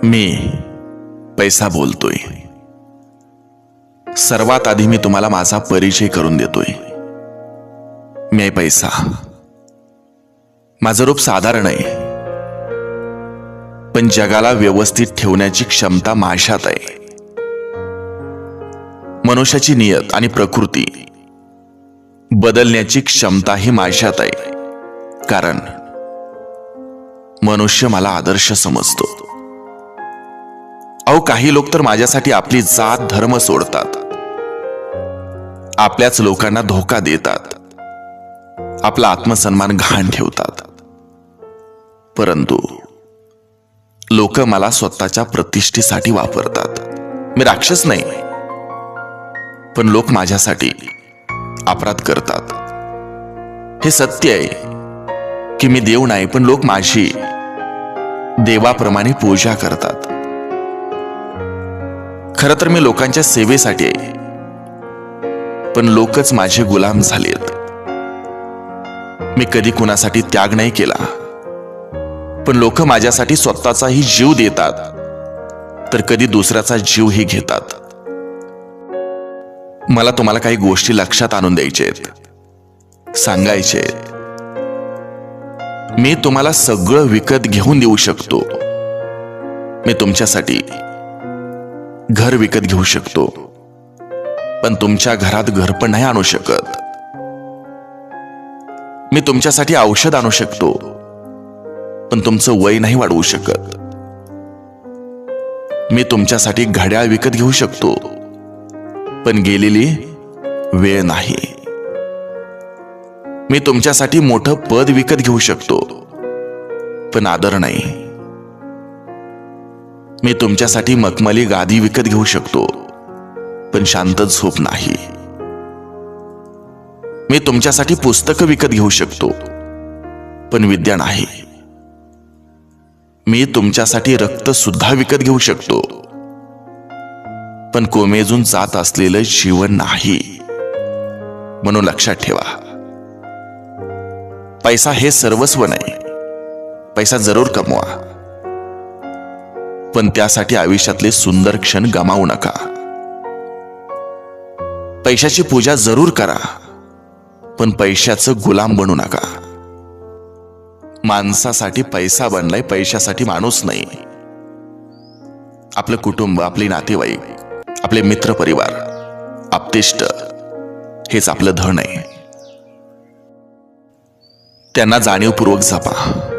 मी पैसा बोलतोय. सर्वात आधी मी तुम्हाला माझा परिचय करून देतोय. मी आहे पैसा. माझं रूप साधारण आहे, पण जगाला व्यवस्थित ठेवण्याची क्षमता माझ्यात आहे. मनुष्याची नियत आणि प्रकृती बदलण्याची क्षमताही माझ्यात आहे, कारण मनुष्य मला आदर्श समजतो. अहो, काही लोक तर माझ्यासाठी आपली जात धर्म सोडतात, आपल्याच लोकांना धोका देतात, आपला आत्मसन्मान घाण ठेवतात. परंतु लोक मला स्वतःच्या प्रतिष्ठेसाठी वापरतात. मी राक्षस नाही, पण लोक माझ्यासाठी अपराध करतात. हे सत्य आहे की मी देव नाही, पण लोक माझी देवाप्रमाणे पूजा करतात. खरं तर मी लोकांच्या सेवेसाठी आहे, पण लोकच माझे गुलाम झालेत. मी कधी कुणासाठी त्याग नाही केला, पण लोक माझ्यासाठी स्वतःचाही जीव देतात, तर कधी दुसऱ्याचा जीवही घेतात. मला तुम्हाला काही गोष्टी लक्षात आणून द्यायचेत, सांगायचेत. मी तुम्हाला सगळं विकत घेऊन देऊ शकतो. मी तुमच्यासाठी घर विकत घेऊ शकतो, पण तुमच्या घरात घर पण नाही आणू शकत. मी तुमच्यासाठी औषध आणू शकतो, पण तुमचं वय नाही वाढवू शकत. मी तुमच्यासाठी घड्याळ विकत घेऊ शकतो, पण गेलेली वेळ नाही. मी तुमच्यासाठी मोठं पद विकत घेऊ शकतो, पण आदर नाही. मी तुमच्यासाठी मखमली गादी विकत घेऊ शकतो, पण शांत झोप नाही. मी तुमच्यासाठी पुस्तकं विकत घेऊ शकतो, पण विद्या नाही. मी तुमच्यासाठी रक्त सुद्धा विकत घेऊ शकतो, पण कोमेजून जात असलेलं जीवन नाही. म्हणून लक्षात ठेवा, पैसा हे सर्वस्व नाही. पैसा जरूर कमवा, पण त्यासाठी आयुष्यातले सुंदर क्षण गमावू नका. पैशाची पूजा जरूर करा, पण पैशाचं गुलाम बनू नका. माणसासाठी पैसा बनलाय, पैशासाठी माणूस नाही. आपलं कुटुंब, आपले नातेवाईक, आपले मित्र परिवार, आप्तेष्ट हेच आपलं धन आहे. त्यांना जाणीवपूर्वक जपा.